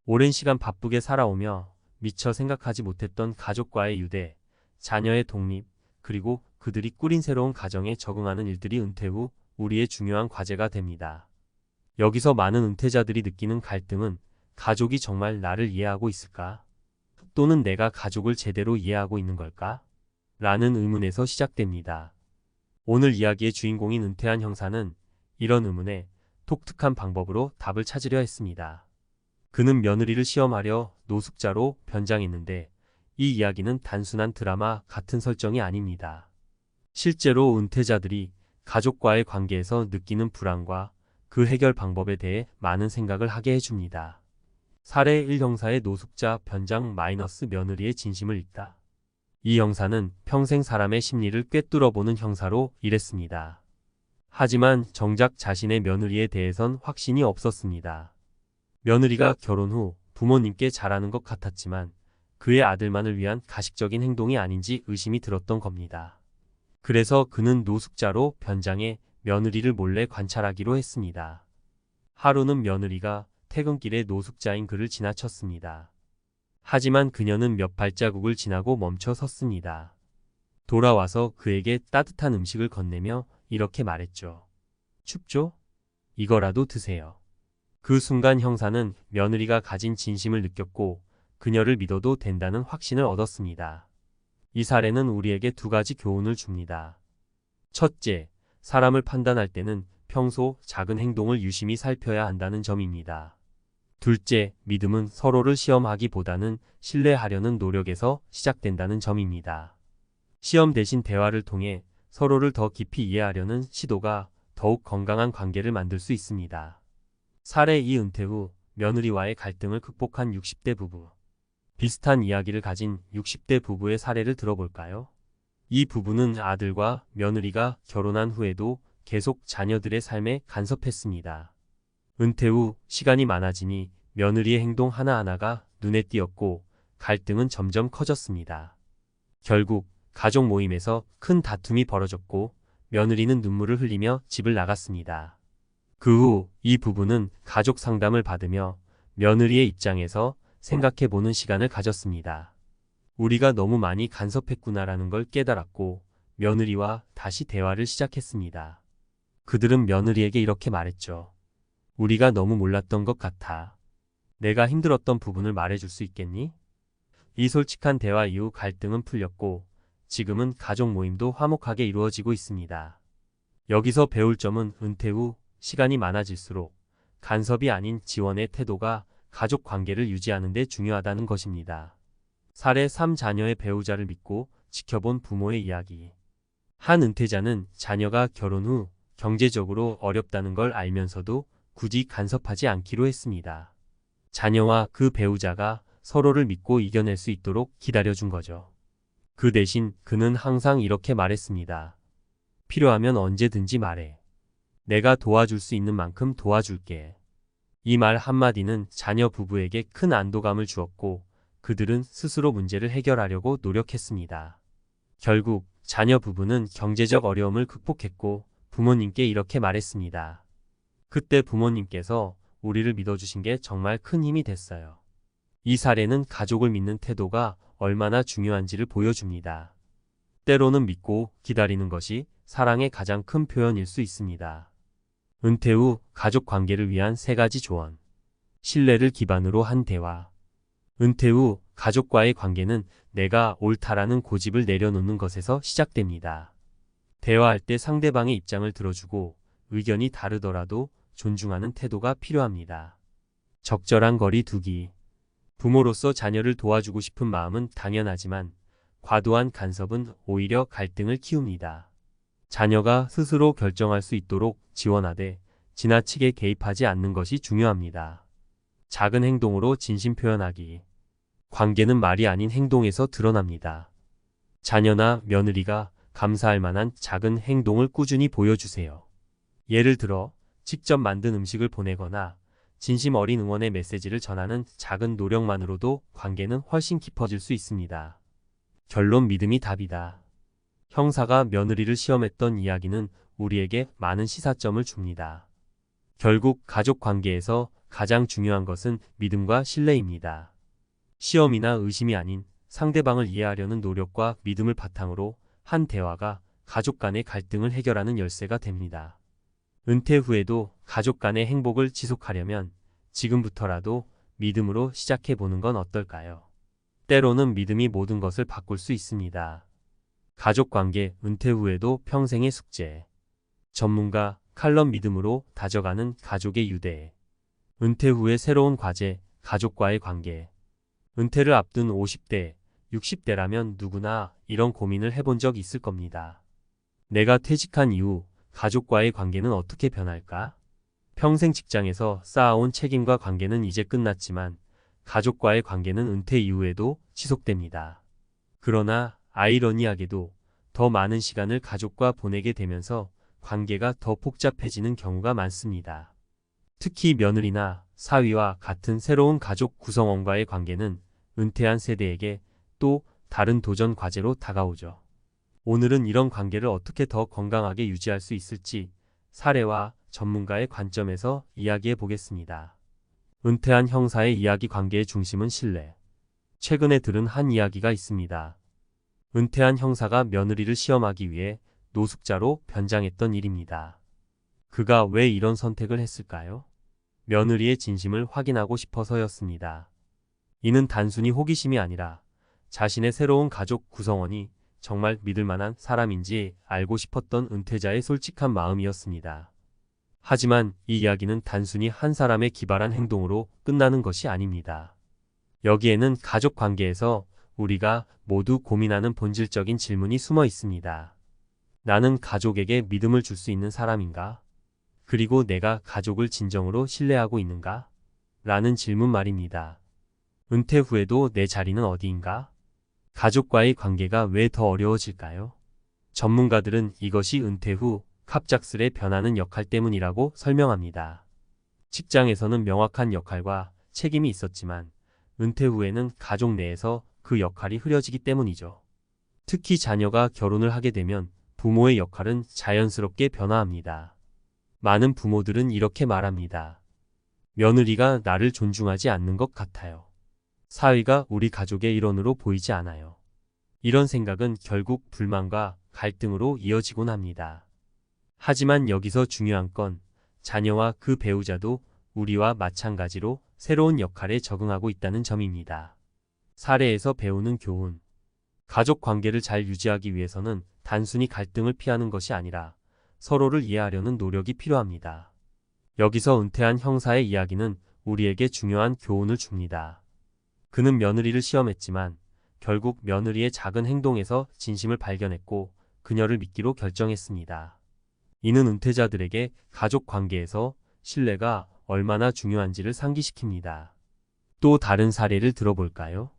오랜 시간 바쁘게 살아오며 미처 생각하지 못했던 가족과의 유대, 자녀의 독립, 그리고 그들이 꾸린 새로운 가정에 적응하는 일들이 은퇴 후 우리의 중요한 과제가 됩니다. 여기서 많은 은퇴자들이 느끼는 갈등은 가족이 정말 나를 이해하고 있을까? 또는 내가 가족을 제대로 이해하고 있는 걸까? 라는 의문에서 시작됩니다. 오늘 이야기의 주인공인 은퇴한 형사는 이런 의문에 독특한 방법으로 답을 찾으려 했습니다. 그는 며느리를 시험하려 노숙자로 변장했는데 이 이야기는 단순한 드라마 같은 설정이 아닙니다. 실제로 은퇴자들이 가족과의 관계에서 느끼는 불안과 그 해결 방법에 대해 많은 생각을 하게 해줍니다. 사례 1 형사의 노숙자 변장 며느리의 진심을 읽다. 이 형사는 평생 사람의 심리를 꿰뚫어보는 형사로 일했습니다. 하지만 정작 자신의 며느리에 대해선 확신이 없었습니다. 며느리가 결혼 후 부모님께 잘하는 것 같았지만 그의 아들만을 위한 가식적인 행동이 아닌지 의심이 들었던 겁니다. 그래서 그는 노숙자로 변장해 며느리를 몰래 관찰하기로 했습니다. 하루는 며느리가 퇴근길에 노숙자인 그를 지나쳤습니다. 하지만 그녀는 몇 발자국을 지나고 멈춰 섰습니다. 돌아와서 그에게 따뜻한 음식을 건네며 이렇게 말했죠. 춥죠? 이거라도 드세요. 그 순간 형사는 며느리가 가진 진심을 느꼈고 그녀를 믿어도 된다는 확신을 얻었습니다. 이 사례는 우리에게 두 가지 교훈을 줍니다. 첫째, 사람을 판단할 때는 평소 작은 행동을 유심히 살펴야 한다는 점입니다. 둘째, 믿음은 서로를 시험하기보다는 신뢰하려는 노력에서 시작된다는 점입니다. 시험 대신 대화를 통해 서로를 더 깊이 이해하려는 시도가 더욱 건강한 관계를 만들 수 있습니다. 사례 2 은퇴 후 며느리와의 갈등을 극복한 60대 부부. 비슷한 이야기를 가진 60대 부부의 사례를 들어볼까요? 이 부부는 아들과 며느리가 결혼한 후에도 계속 자녀들의 삶에 간섭했습니다. 은퇴 후 시간이 많아지니 며느리의 행동 하나하나가 눈에 띄었고 갈등은 점점 커졌습니다. 결국 가족 모임에서 큰 다툼이 벌어졌고 며느리는 눈물을 흘리며 집을 나갔습니다. 그 후 이 부부는 가족 상담을 받으며 며느리의 입장에서 생각해보는 시간을 가졌습니다. 우리가 너무 많이 간섭했구나라는 걸 깨달았고 며느리와 다시 대화를 시작했습니다. 그들은 며느리에게 이렇게 말했죠. 우리가 너무 몰랐던 것 같아. 내가 힘들었던 부분을 말해줄 수 있겠니? 이 솔직한 대화 이후 갈등은 풀렸고 지금은 가족 모임도 화목하게 이루어지고 있습니다. 여기서 배울 점은 은퇴 후 시간이 많아질수록 간섭이 아닌 지원의 태도가 가족 관계를 유지하는 데 중요하다는 것입니다. 사례 3 자녀의 배우자를 믿고 지켜본 부모의 이야기. 한 은퇴자는 자녀가 결혼 후 경제적으로 어렵다는 걸 알면서도 굳이 간섭하지 않기로 했습니다. 자녀와 그 배우자가 서로를 믿고 이겨낼 수 있도록 기다려준 거죠. 그 대신 그는 항상 이렇게 말했습니다. 필요하면 언제든지 말해. 내가 도와줄 수 있는 만큼 도와줄게. 이 말 한마디는 자녀 부부에게 큰 안도감을 주었고 그들은 스스로 문제를 해결하려고 노력했습니다. 결국 자녀 부부는 경제적 어려움을 극복했고 부모님께 이렇게 말했습니다. 그때 부모님께서 우리를 믿어주신 게 정말 큰 힘이 됐어요. 이 사례는 가족을 믿는 태도가 얼마나 중요한지를 보여줍니다. 때로는 믿고 기다리는 것이 사랑의 가장 큰 표현일 수 있습니다. 은퇴 후 가족 관계를 위한 3가지 조언. 신뢰를 기반으로 한 대화. 은퇴 후 가족과의 관계는 내가 옳다라는 고집을 내려놓는 것에서 시작됩니다. 대화할 때 상대방의 입장을 들어주고 의견이 다르더라도 존중하는 태도가 필요합니다. 적절한 거리 두기. 부모로서 자녀를 도와주고 싶은 마음은 당연하지만 과도한 간섭은 오히려 갈등을 키웁니다. 자녀가 스스로 결정할 수 있도록 지원하되 지나치게 개입하지 않는 것이 중요합니다. 작은 행동으로 진심 표현하기. 관계는 말이 아닌 행동에서 드러납니다. 자녀나 며느리가 감사할 만한 작은 행동을 꾸준히 보여주세요. 예를 들어 직접 만든 음식을 보내거나 진심 어린 응원의 메시지를 전하는 작은 노력만으로도 관계는 훨씬 깊어질 수 있습니다. 결론 믿음이 답이다. 형사가 며느리를 시험했던 이야기는 우리에게 많은 시사점을 줍니다. 결국 가족 관계에서 가장 중요한 것은 믿음과 신뢰입니다. 시험이나 의심이 아닌 상대방을 이해하려는 노력과 믿음을 바탕으로 한 대화가 가족 간의 갈등을 해결하는 열쇠가 됩니다. 은퇴 후에도 가족 간의 행복을 지속하려면 지금부터라도 믿음으로 시작해보는 건 어떨까요? 때로는 믿음이 모든 것을 바꿀 수 있습니다. 가족관계 은퇴 후에도 평생의 숙제. 전문가 칼럼 믿음으로 다져가는 가족의 유대. 은퇴 후의 새로운 과제, 가족과의 관계. 은퇴를 앞둔 50대, 60대라면 누구나 이런 고민을 해본 적 있을 겁니다. 내가 퇴직한 이후 가족과의 관계는 어떻게 변할까? 평생 직장에서 쌓아온 책임과 관계는 이제 끝났지만 가족과의 관계는 은퇴 이후에도 지속됩니다. 그러나 아이러니하게도 더 많은 시간을 가족과 보내게 되면서 관계가 더 복잡해지는 경우가 많습니다. 특히 며느리나 사위와 같은 새로운 가족 구성원과의 관계는 은퇴한 세대에게 또 다른 도전 과제로 다가오죠. 오늘은 이런 관계를 어떻게 더 건강하게 유지할 수 있을지 사례와 전문가의 관점에서 이야기해 보겠습니다. 은퇴한 형사의 이야기. 관계의 중심은 신뢰. 최근에 들은 한 이야기가 있습니다. 은퇴한 형사가 며느리를 시험하기 위해 노숙자로 변장했던 일입니다. 그가 왜 이런 선택을 했을까요? 며느리의 진심을 확인하고 싶어서였습니다. 이는 단순히 호기심이 아니라 자신의 새로운 가족 구성원이 정말 믿을 만한 사람인지 알고 싶었던 은퇴자의 솔직한 마음이었습니다. 하지만 이 이야기는 단순히 한 사람의 기발한 행동으로 끝나는 것이 아닙니다. 여기에는 가족 관계에서 우리가 모두 고민하는 본질적인 질문이 숨어 있습니다. 나는 가족에게 믿음을 줄 수 있는 사람인가? 그리고 내가 가족을 진정으로 신뢰하고 있는가? 라는 질문 말입니다. 은퇴 후에도 내 자리는 어디인가? 가족과의 관계가 왜 더 어려워질까요? 전문가들은 이것이 은퇴 후 갑작스레 변하는 역할 때문이라고 설명합니다. 직장에서는 명확한 역할과 책임이 있었지만 은퇴 후에는 가족 내에서 그 역할이 흐려지기 때문이죠. 특히 자녀가 결혼을 하게 되면 부모의 역할은 자연스럽게 변화합니다. 많은 부모들은 이렇게 말합니다. 며느리가 나를 존중하지 않는 것 같아요. 사위가 우리 가족의 일원으로 보이지 않아요. 이런 생각은 결국 불만과 갈등으로 이어지곤 합니다. 하지만 여기서 중요한 건 자녀와 그 배우자도 우리와 마찬가지로 새로운 역할에 적응하고 있다는 점입니다. 사례에서 배우는 교훈. 가족 관계를 잘 유지하기 위해서는 단순히 갈등을 피하는 것이 아니라 서로를 이해하려는 노력이 필요합니다. 여기서 은퇴한 형사의 이야기는 우리에게 중요한 교훈을 줍니다. 그는 며느리를 시험했지만 결국 며느리의 작은 행동에서 진심을 발견했고 그녀를 믿기로 결정했습니다. 이는 은퇴자들에게 가족 관계에서 신뢰가 얼마나 중요한지를 상기시킵니다. 또 다른 사례를 들어볼까요?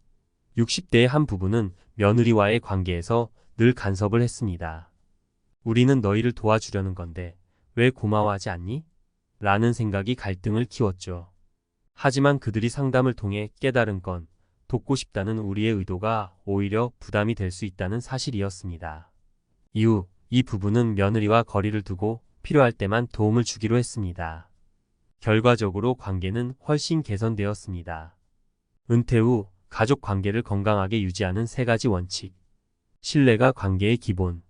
60대의 한 부부는 며느리와의 관계에서 늘 간섭을 했습니다. 우리는 너희를 도와주려는 건데 왜 고마워하지 않니? 라는 생각이 갈등을 키웠죠. 하지만 그들이 상담을 통해 깨달은 건 돕고 싶다는 우리의 의도가 오히려 부담이 될 수 있다는 사실이었습니다. 이후 이 부부는 며느리와 거리를 두고 필요할 때만 도움을 주기로 했습니다. 결과적으로 관계는 훨씬 개선되었습니다. 은퇴 후 가족 관계를 건강하게 유지하는 3가지 원칙. 신뢰가 관계의 기본.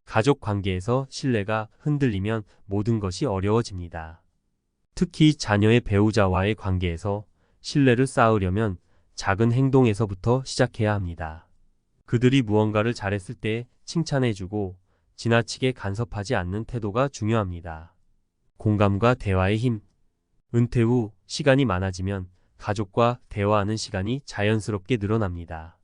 가족 관계에서 신뢰가 흔들리면 모든 것이 어려워집니다. 특히 자녀의 배우자와의 관계에서 신뢰를 쌓으려면 작은 행동에서부터 시작해야 합니다. 그들이 무언가를 잘했을 때 칭찬해주고 지나치게 간섭하지 않는 태도가 중요합니다. 공감과 대화의 힘. 은퇴 후 시간이 많아지면 가족과 대화하는 시간이 자연스럽게 늘어납니다.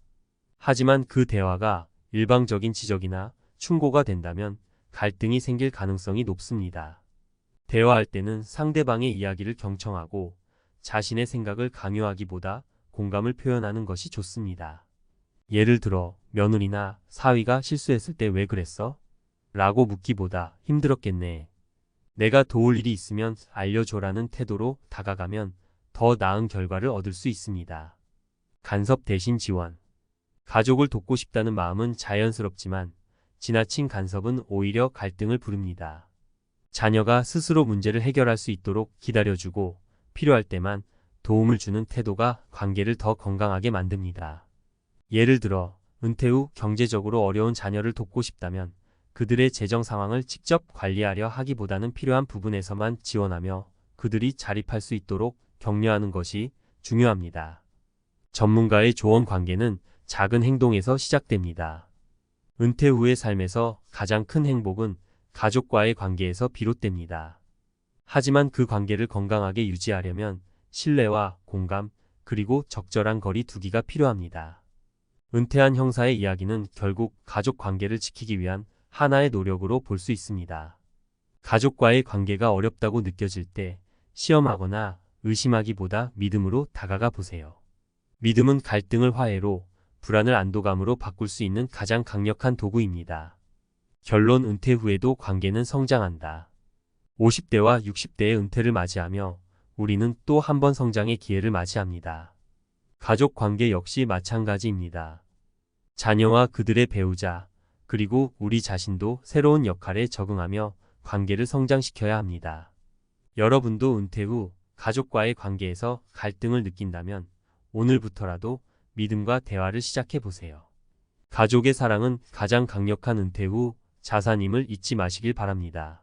하지만 그 대화가 일방적인 지적이나 충고가 된다면 갈등이 생길 가능성이 높습니다. 대화할 때는 상대방의 이야기를 경청하고 자신의 생각을 강요하기보다 공감을 표현하는 것이 좋습니다. 예를 들어 며느리나 사위가 실수했을 때 왜 그랬어? 라고 묻기보다 힘들었겠네. 내가 도울 일이 있으면 알려줘라는 태도로 다가가면 더 나은 결과를 얻을 수 있습니다. 간섭 대신 지원. 가족을 돕고 싶다는 마음은 자연스럽지만 지나친 간섭은 오히려 갈등을 부릅니다. 자녀가 스스로 문제를 해결할 수 있도록 기다려주고 필요할 때만 도움을 주는 태도가 관계를 더 건강하게 만듭니다. 예를 들어 은퇴 후 경제적으로 어려운 자녀를 돕고 싶다면 그들의 재정 상황을 직접 관리하려 하기보다는 필요한 부분에서만 지원하며 그들이 자립할 수 있도록 격려하는 것이 중요합니다. 전문가의 조언. 관계는 작은 행동에서 시작됩니다. 은퇴 후의 삶에서 가장 큰 행복은 가족과의 관계에서 비롯됩니다. 하지만 그 관계를 건강하게 유지하려면 신뢰와 공감, 그리고 적절한 거리 두기가 필요합니다. 은퇴한 형사의 이야기는 결국 가족 관계를 지키기 위한 하나의 노력으로 볼 수 있습니다. 가족과의 관계가 어렵다고 느껴질 때 시험하거나 의심하기보다 믿음으로 다가가 보세요. 믿음은 갈등을 화해로, 불안을 안도감으로 바꿀 수 있는 가장 강력한 도구입니다. 결론: 은퇴 후에도 관계는 성장한다. 50대와 60대의 은퇴를 맞이하며 우리는 또 한 번 성장의 기회를 맞이합니다. 가족 관계 역시 마찬가지입니다. 자녀와 그들의 배우자, 그리고 우리 자신도 새로운 역할에 적응하며 관계를 성장시켜야 합니다. 여러분도 은퇴 후 가족과의 관계에서 갈등을 느낀다면 오늘부터라도 믿음과 대화를 시작해 보세요. 가족의 사랑은 가장 강력한 은퇴 후 자산임을 잊지 마시길 바랍니다.